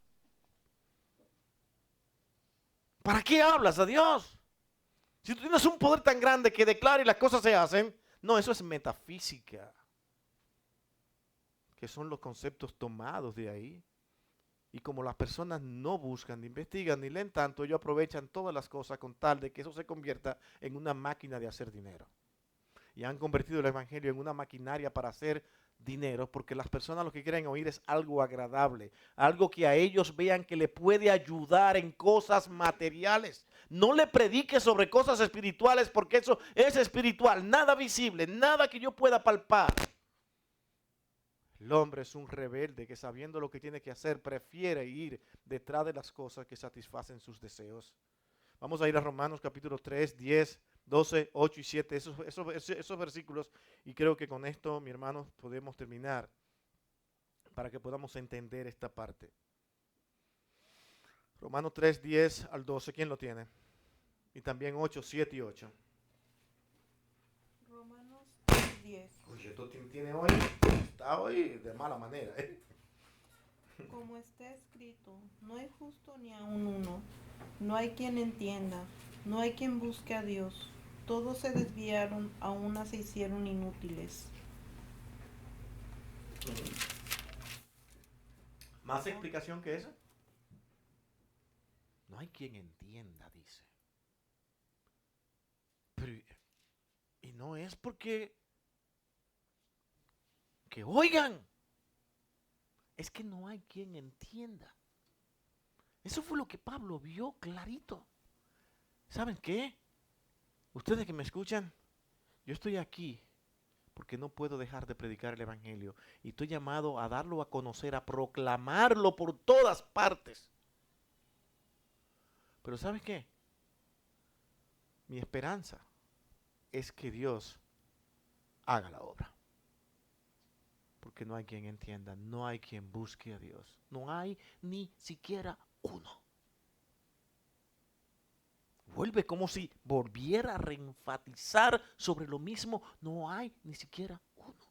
¿Para qué hablas a Dios? Si tú tienes un poder tan grande que declara y las cosas se hacen. No, eso es metafísica. Que son los conceptos tomados de ahí. Y como las personas no buscan, ni investigan, ni leen tanto, ellos aprovechan todas las cosas con tal de que eso se convierta en una máquina de hacer dinero. Y han convertido el evangelio en una maquinaria para hacer dinero, porque las personas lo que quieren oír es algo agradable, algo que a ellos vean que le puede ayudar en cosas materiales. No le predique sobre cosas espirituales, porque eso es espiritual, nada visible, nada que yo pueda palpar. El hombre es un rebelde que, sabiendo lo que tiene que hacer, prefiere ir detrás de las cosas que satisfacen sus deseos. Vamos a ir a Romanos capítulo 3, 10, 12, 8 y 7, esos versículos, y creo que con esto, mi hermano, podemos terminar para que podamos entender esta parte. Romanos 3, 10 al 12, ¿quién lo tiene? Y también 8, 7 y 8. Romanos 3, 10. Oye, esto tiene hoy, está hoy de mala manera, ¿eh? Como está escrito, no hay justo ni aun uno, no hay quien entienda, no hay quien busque a Dios. Todos se desviaron, a una se hicieron inútiles. ¿Más explicación que esa? No hay quien entienda, dice. Pero, y no es porque que oigan. Es que no hay quien entienda. Eso fue lo que Pablo vio clarito. ¿Saben qué? Ustedes que me escuchan, yo estoy aquí porque no puedo dejar de predicar el evangelio. Y estoy llamado a darlo a conocer, a proclamarlo por todas partes. Pero ¿saben qué? Mi esperanza es que Dios haga la obra. Porque no hay quien entienda, no hay quien busque a Dios. No hay ni siquiera uno. Vuelve como si volviera a reenfatizar sobre lo mismo. No hay ni siquiera uno.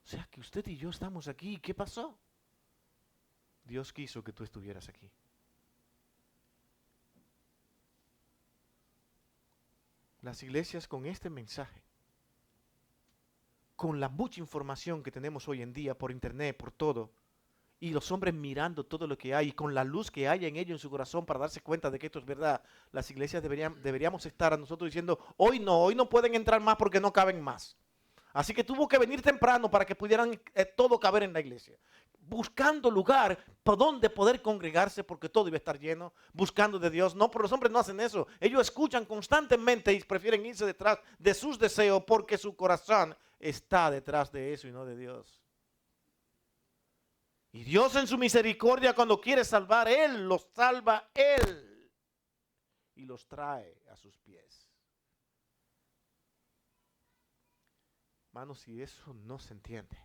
O sea que usted y yo estamos aquí. ¿Qué pasó? Dios quiso que tú estuvieras aquí. Las iglesias con este mensaje, con la mucha información que tenemos hoy en día por internet, por todo, y los hombres mirando todo lo que hay, y con la luz que hay en ellos en su corazón para darse cuenta de que esto es verdad, las iglesias deberíamos estar a nosotros diciendo, hoy no pueden entrar más porque no caben más. Así que tuvo que venir temprano para que pudieran todo caber en la iglesia. Buscando lugar por donde poder congregarse porque todo iba a estar lleno, buscando de Dios. No, pero los hombres no hacen eso. Ellos escuchan constantemente y prefieren irse detrás de sus deseos porque su corazón está detrás de eso y no de Dios. Y Dios en su misericordia, cuando quiere salvar, Él los salva Él y los trae a sus pies. Hermanos, si eso no se entiende,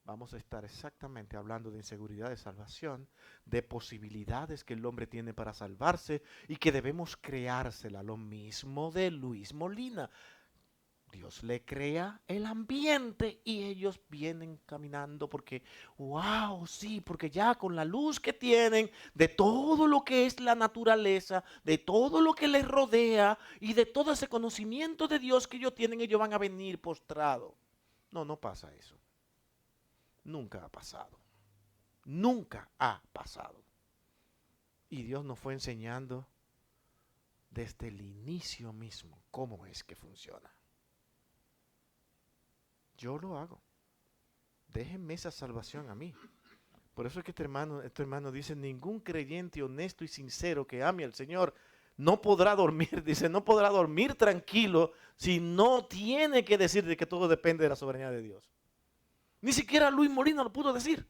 vamos a estar exactamente hablando de inseguridad de salvación, de posibilidades que el hombre tiene para salvarse y que debemos creársela. Lo mismo de Luis Molina. Dios le crea el ambiente y ellos vienen caminando porque, wow, sí, porque ya con la luz que tienen de todo lo que es la naturaleza, de todo lo que les rodea y de todo ese conocimiento de Dios que ellos tienen, ellos van a venir postrados. No pasa eso. Nunca ha pasado. Nunca ha pasado. Y Dios nos fue enseñando desde el inicio mismo cómo es que funciona. Yo lo hago. Déjenme esa salvación a mí. Por eso es que este hermano dice, ningún creyente honesto y sincero que ame al Señor no podrá dormir, dice, no podrá dormir tranquilo si no tiene que decir de que todo depende de la soberanía de Dios. Ni siquiera Luis Molina lo pudo decir.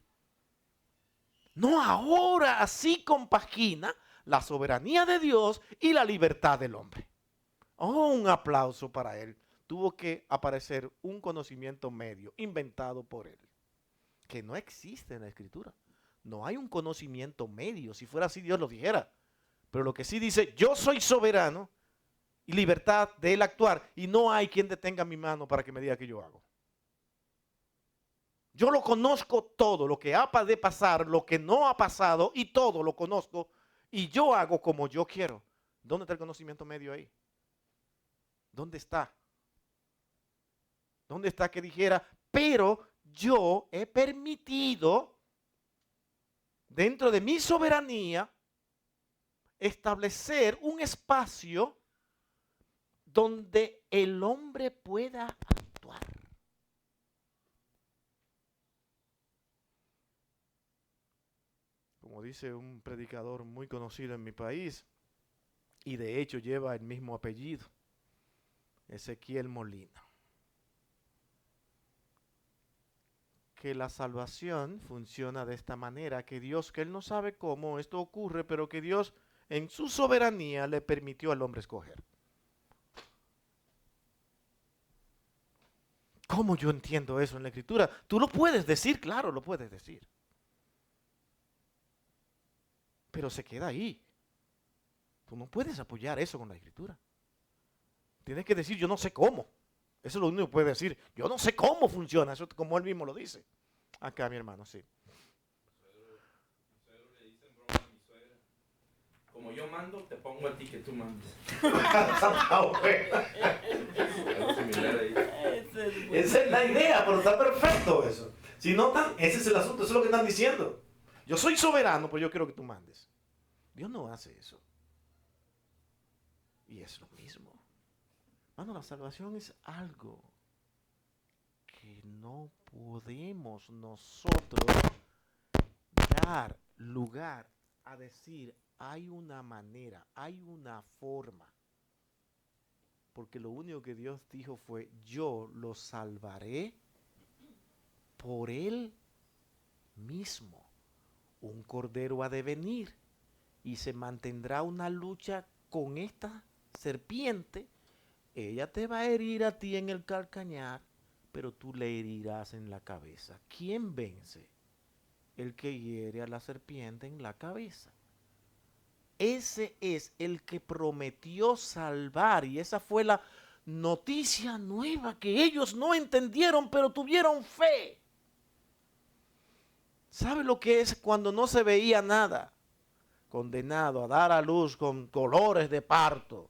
No, ahora así compagina la soberanía de Dios y la libertad del hombre. Oh, un aplauso para él. Tuvo que aparecer un conocimiento medio inventado por él, que no existe en la Escritura. No hay un conocimiento medio. Si fuera así, Dios lo dijera. Pero lo que sí dice, yo soy soberano y libertad de él actuar, y no hay quien detenga mi mano para que me diga qué yo hago. Yo lo conozco todo, lo que ha de pasar, lo que no ha pasado, y todo lo conozco, y yo hago como yo quiero. ¿Dónde está el conocimiento medio ahí? ¿Dónde está? ¿Dónde está que dijera, pero yo he permitido, dentro de mi soberanía, establecer un espacio donde el hombre pueda actuar? Como dice un predicador muy conocido en mi país, y de hecho lleva el mismo apellido, Ezequiel Molina, que la salvación funciona de esta manera, que Dios, que Él no sabe cómo esto ocurre, pero que Dios en su soberanía le permitió al hombre escoger. ¿Cómo yo entiendo eso en la Escritura? Tú lo puedes decir, claro, lo puedes decir. Pero se queda ahí. Tú no puedes apoyar eso con la Escritura. Tienes que decir, yo no sé cómo. Eso es lo único que puede decir. Yo no sé cómo funciona. Eso como él mismo lo dice. Acá, mi hermano, sí. Mi suegro le dice en broma a mi suegra: como yo mando, te pongo a ti que tú mandes. Algo similar ahí. Esa es la idea, pero está perfecto eso. Si no, ese es el asunto, eso es lo que están diciendo. Yo soy soberano, pero yo quiero que tú mandes. Dios no hace eso. Y es lo mismo. Mano, la salvación es algo que no podemos nosotros dar lugar a decir, hay una manera, hay una forma. Porque lo único que Dios dijo fue, yo lo salvaré por Él mismo. Un cordero ha de venir y se mantendrá una lucha con esta serpiente. Ella te va a herir a ti en el calcañar, pero tú le herirás en la cabeza. ¿Quién vence? El que hiere a la serpiente en la cabeza. Ese es el que prometió salvar, y esa fue la noticia nueva que ellos no entendieron, pero tuvieron fe. ¿Sabe lo que es cuando no se veía nada? Condenado a dar a luz con dolores de parto.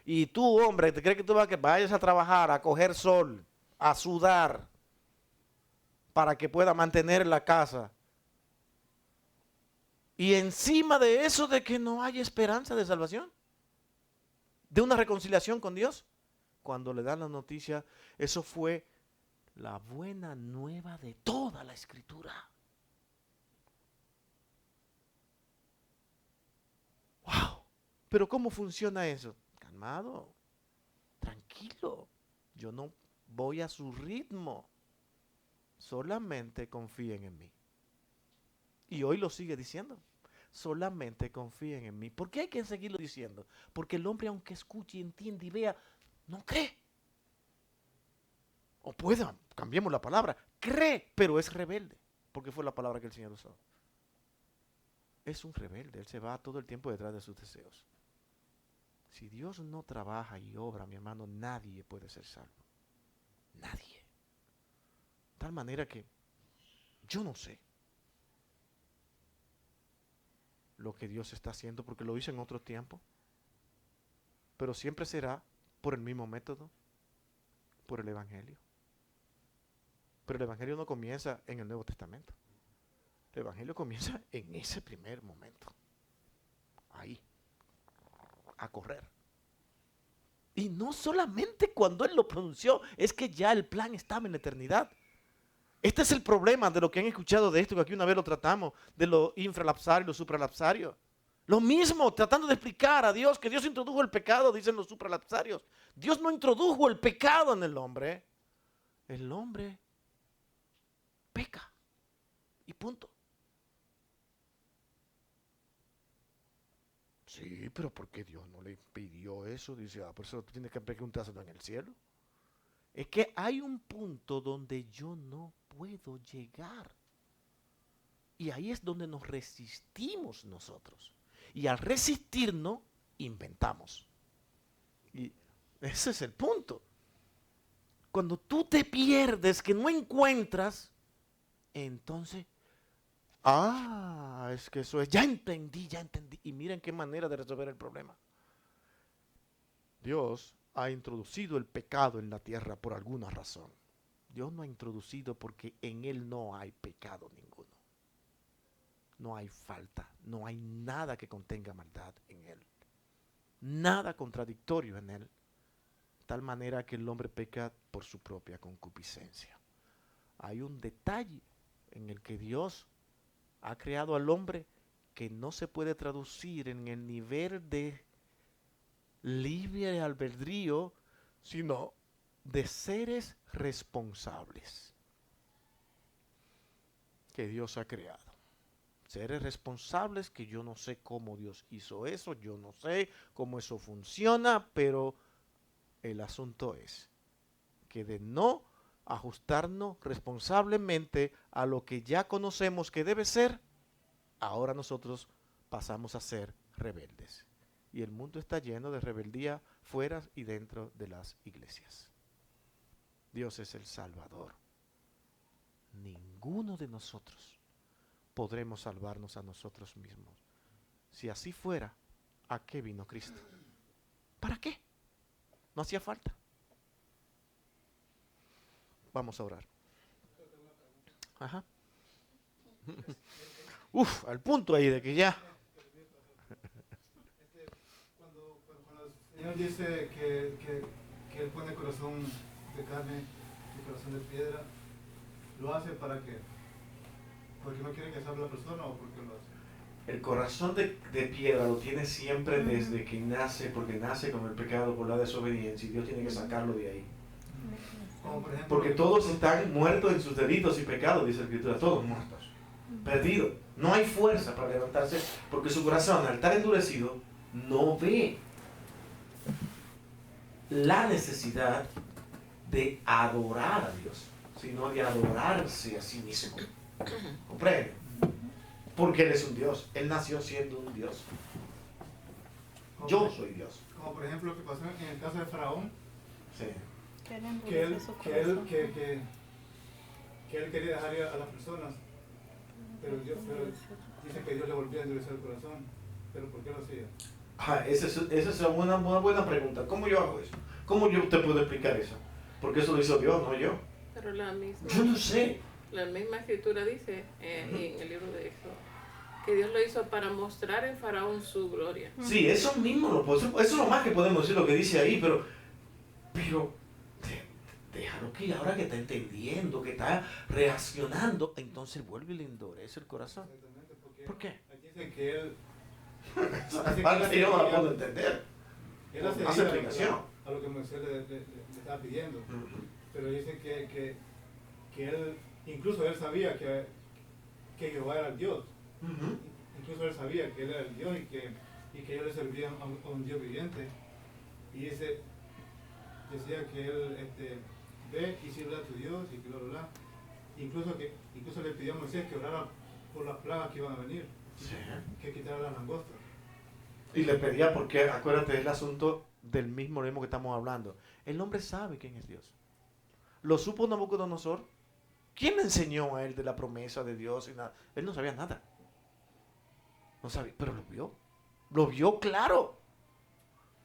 Y tú, hombre, ¿te crees que tú vayas a trabajar, a coger sol, a sudar, para que pueda mantener la casa? Y encima de eso, de que no hay esperanza de salvación, de una reconciliación con Dios, cuando le dan la noticia, eso fue la buena nueva de toda la Escritura. ¡Wow! Pero ¿cómo funciona eso? Calmado, tranquilo, yo no voy a su ritmo, solamente confíen en mí. Y hoy lo sigue diciendo, solamente confíen en mí. ¿Por qué hay que seguirlo diciendo? Porque el hombre, aunque escuche, entiende y vea, no cree. O pueda, cambiemos la palabra, cree, pero es rebelde, porque fue la palabra que el Señor usó. Es un rebelde, él se va todo el tiempo detrás de sus deseos. Si Dios no trabaja y obra, mi hermano, nadie puede ser salvo. Nadie. De tal manera que yo no sé lo que Dios está haciendo, porque lo hizo en otro tiempo, pero siempre será por el mismo método, por el Evangelio. Pero el Evangelio no comienza en el Nuevo Testamento. El Evangelio comienza en ese primer momento. Ahí. A correr. Y no solamente cuando Él lo pronunció, es que ya el plan estaba en la eternidad. Este es el problema de lo que han escuchado de esto, que aquí una vez lo tratamos, de lo infralapsario y lo supralapsario. Lo mismo, tratando de explicar a Dios que Dios introdujo el pecado, dicen los supralapsarios. Dios no introdujo el pecado en el hombre. El hombre peca. Y punto. Sí, pero ¿por qué Dios no le pidió eso? Dice, por eso tú tienes que preguntárselo en el cielo. Es que hay un punto donde yo no puedo llegar. Y ahí es donde nos resistimos nosotros. Y al resistirnos, inventamos. Y ese es el punto. Cuando tú te pierdes, que no encuentras, entonces, es que eso es, ya entendí. Y miren qué manera de resolver el problema. Dios ha introducido el pecado en la tierra por alguna razón. Dios no ha introducido porque en Él no hay pecado ninguno. No hay falta, no hay nada que contenga maldad en Él. Nada contradictorio en Él. De tal manera que el hombre peca por su propia concupiscencia. Hay un detalle en el que Dios ha creado al hombre que no se puede traducir en el nivel de libre albedrío, sino de seres responsables que Dios ha creado. Seres responsables que yo no sé cómo Dios hizo eso, yo no sé cómo eso funciona, pero el asunto es que de no ajustarnos responsablemente a lo que ya conocemos que debe ser, ahora nosotros pasamos a ser rebeldes. Y el mundo está lleno de rebeldía fuera y dentro de las iglesias. Dios es el Salvador. Ninguno de nosotros podremos salvarnos a nosotros mismos. Si así fuera, ¿a qué vino Cristo? ¿Para qué? No hacía falta. Vamos a orar. Ajá. Uf, al punto ahí de que ya. Cuando el Señor dice que Él pone corazón de carne y corazón de piedra, ¿lo hace para qué? ¿Porque no quiere que salve la persona o porque lo hace? El corazón de piedra lo tiene siempre desde que nace, porque nace con el pecado por la desobediencia y Dios tiene que sacarlo de ahí. Como por ejemplo, Porque todos están muertos en sus delitos y pecados, dice la Escritura, todos muertos, perdidos. No hay fuerza para levantarse porque su corazón, al estar endurecido, no ve la necesidad de adorar a Dios, sino de adorarse a sí mismo. ¿Comprende? Porque Él es un Dios. Él nació siendo un Dios. Yo soy Dios. como por ejemplo lo que pasó en el caso de Faraón, Sí. Que él que él, endurece su que él, corazón. que él quería dejar ir a las personas, pero dice que Dios le volvió a endurecer el corazón. ¿Pero por qué lo hacía? Esa es una buena pregunta. ¿Cómo yo hago eso? ¿Cómo yo te puedo explicar eso? Porque eso lo hizo Dios, no yo. Pero Yo no sé. la misma escritura dice en el libro de Éxodo que Dios lo hizo para mostrar en Faraón su gloria. Sí, eso mismo, eso es lo más que podemos decir lo que dice ahí, pero déjalo que ahora que está entendiendo, que está reaccionando, entonces vuelve y le endurece el corazón. Exactamente, porque ¿Por qué? aquí dice que él, Esa parte yo no la puedo entender. él accedía Hace explicación. a lo que Moisés le estaba pidiendo. Pero dice que él, incluso él sabía que Jehová era el Dios. Ujú. Incluso él sabía que él era el Dios y que ellos le servían a un Dios viviente. Y decía que él ve y sirve a tu Dios y que bla, bla, bla. Incluso le pidió a Moisés que orara por las plagas que iban a venir, Sí. que quitara las langostas. Y le pedía porque, acuérdate, es el asunto del mismo que estamos hablando. El hombre sabe quién es Dios. ¿Lo supo Nabucodonosor? ¿Quién le enseñó a él de la promesa de Dios? Y nada? Él no sabía nada. No sabía, pero lo vio. Lo vio claro.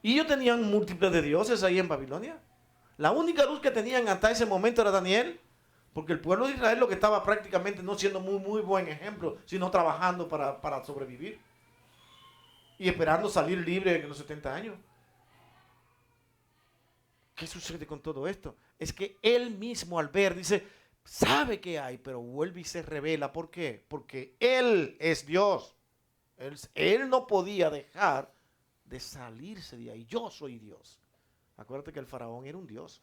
Y ellos tenían múltiples de dioses ahí en Babilonia. La única luz que tenían hasta ese momento era Daniel. Porque el pueblo de Israel lo que estaba prácticamente no siendo muy buen ejemplo, sino trabajando para sobrevivir. Y esperando salir libre en los 70 años. ¿Qué sucede con todo esto? Es que él mismo al ver dice, sabe que hay, pero vuelve y se revela. ¿Por qué? Porque él es Dios. Él no podía dejar de salirse de ahí. Yo soy Dios. Acuérdate que el faraón era un Dios.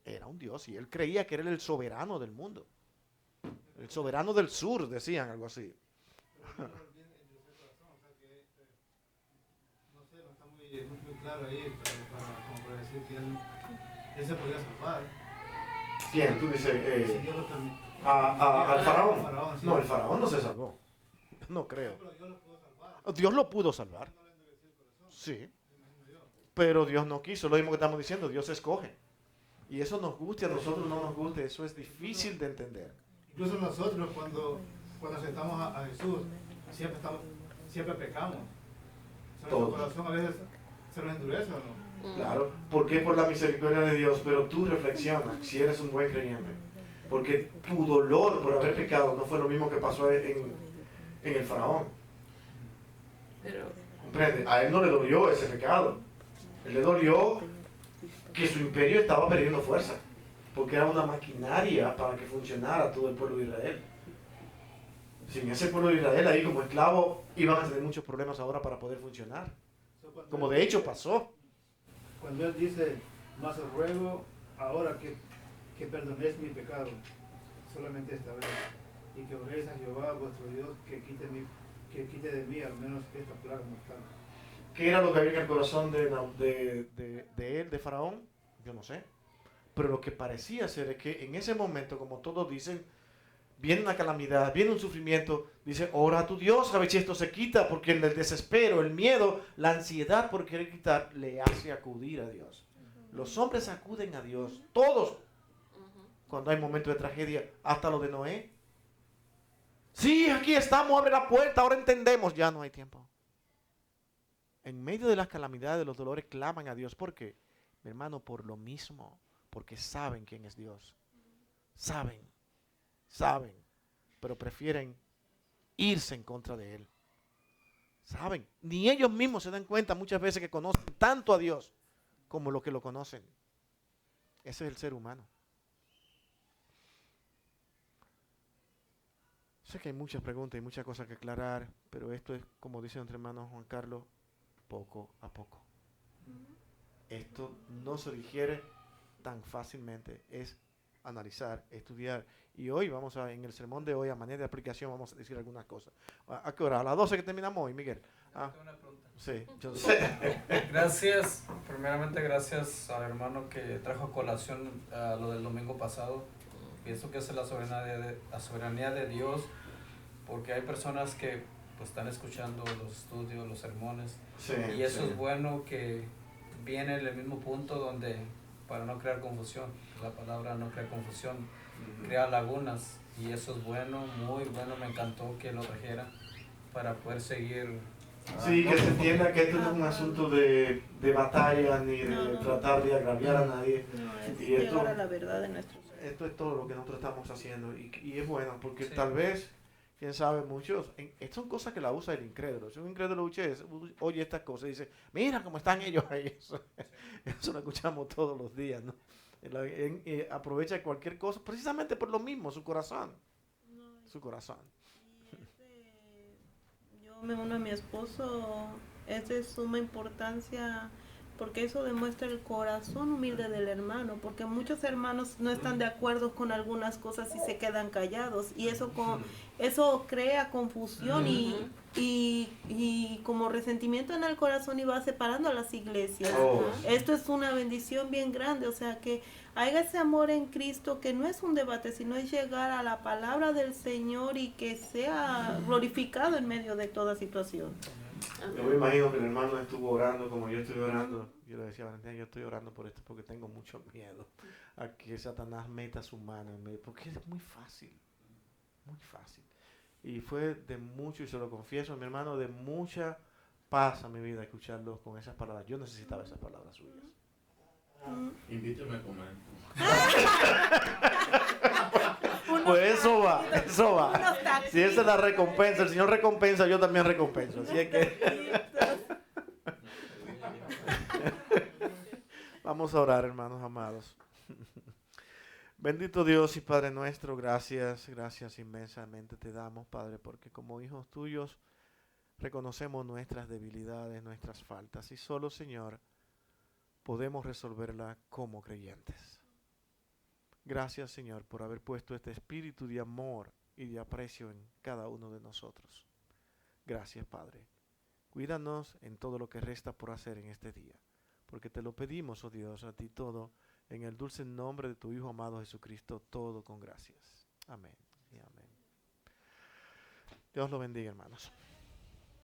Era un Dios y él creía que era el soberano del mundo. El soberano del sur, decían algo así. No sé, no está muy claro ahí, como para decir que él se podía salvar. ¿Quién? Tú dices, Si Dios lo permite. al faraón. Faraón, sí. No, el faraón no se salvó. No creo. Pero Dios lo pudo salvar. Dios lo pudo salvar. No le endureció el corazón, Sí. me imagino yo. Pero Dios no quiso. Lo mismo que estamos diciendo. Dios escoge. Y eso nos guste, a nosotros no nos guste. Eso es difícil de entender. Incluso nosotros cuando aceptamos a Jesús, siempre pecamos. O sea, Todos. nuestro corazón a veces ¿Se lo endurece o no? Claro, porque por la misericordia de Dios, pero tú reflexiona si eres un buen creyente. Porque tu dolor por haber pecado no fue lo mismo que pasó en el faraón. Pero ¿Comprende? A él no le dolió ese pecado. Él le dolió que su imperio estaba perdiendo fuerza. Porque era una maquinaria para que funcionara todo el pueblo de Israel. Sin ese pueblo de Israel ahí como esclavo iban a tener muchos problemas ahora para poder funcionar. Como de hecho pasó. Cuando él dice, mas os ruego ahora que perdonéis mi pecado, solamente esta vez, y que oréis a Jehová vuestro Dios que quite de mí al menos esta plaga mortal. ¿Qué era lo que había en el corazón de él, de Faraón? Yo no sé. Pero lo que parecía ser es que en ese momento, como todos dicen, viene una calamidad, viene un sufrimiento, dice, ora a tu Dios a ver si esto se quita, porque el desespero, el miedo, la ansiedad por querer quitar, le hace acudir a Dios. Los hombres acuden a Dios, todos, cuando hay momentos de tragedia, hasta lo de Noé. Sí, aquí estamos, abre la puerta, ahora entendemos, ya no hay tiempo. En medio de las calamidades, de los dolores, claman a Dios. ¿Por qué? Mi hermano, por lo mismo, porque saben quién es Dios. Saben, pero prefieren irse en contra de Él. Saben, ni ellos mismos se dan cuenta muchas veces que conocen tanto a Dios como los que lo conocen. Ese es el ser humano. Sé que hay muchas preguntas y muchas cosas que aclarar, pero esto es, como dice nuestro hermano Juan Carlos, poco a poco. Esto no se digiere tan fácilmente, es analizar, estudiar. Y hoy vamos a, en el sermón de hoy, a manera de aplicación, vamos a decir algunas cosas. ¿A qué hora? A las 12 que terminamos hoy, Miguel. Tengo una pregunta. Sí, yo sé. Gracias, primeramente gracias al hermano que trajo a colación lo del domingo pasado. Pienso que esa es la soberanía de Dios, porque hay personas que pues están escuchando los estudios, los sermones, Sí, y eso sí. es bueno que viene en el mismo punto donde, para no crear confusión, la palabra no crea confusión, crea lagunas, y eso es bueno, muy bueno, me encantó que lo trajera para poder seguir. Sí, que se entienda que esto no es un asunto de batalla ni de No. tratar de agraviar a nadie. No, es Y esto- llegar a la verdad de nuestro ser. Esto es todo lo que nosotros estamos haciendo y es bueno porque Sí. tal vez, quién sabe, muchos, estas son cosas que la usa el incrédulo. Si un incrédulo oye estas cosas y dice, mira cómo están ellos ahí. Eso lo escuchamos todos los días, ¿no? Aprovecha cualquier cosa precisamente por lo mismo, su corazón. Su corazón. Yo me uno a mi esposo, es de suma importancia porque eso demuestra el corazón humilde del hermano, porque muchos hermanos no están de acuerdo con algunas cosas y se quedan callados y eso crea confusión y como resentimiento en el corazón y va separando a las iglesias. Oh. Esto es una bendición bien grande, o sea que haya ese amor en Cristo que no es un debate, sino es llegar a la palabra del Señor y que sea glorificado en medio de toda situación. Yo me imagino que el hermano estuvo orando como yo estoy orando. Yo le decía a Valentina, yo estoy orando por esto porque tengo mucho miedo a que Satanás meta su mano en medio, porque es muy fácil, muy fácil. Y fue de mucho, y se lo confieso, mi hermano, de mucha paz a mi vida escucharlo con esas palabras. Yo necesitaba esas palabras suyas. Invítame a comer. Pues eso va, eso va. Unos taquitos. Si esa es la recompensa, el Señor recompensa, yo también recompenso. Así es que vamos a orar, hermanos amados. Bendito Dios y Padre nuestro, gracias inmensamente te damos, Padre, porque como hijos tuyos reconocemos nuestras debilidades, nuestras faltas, y solo, Señor, podemos resolverla como creyentes. Gracias, Señor, por haber puesto este espíritu de amor y de aprecio en cada uno de nosotros. Gracias, Padre. Cuídanos en todo lo que resta por hacer en este día, porque te lo pedimos, oh Dios, a ti todo, en el dulce nombre de tu Hijo amado Jesucristo, todo con gracias. Amén y amén. Dios lo bendiga, hermanos.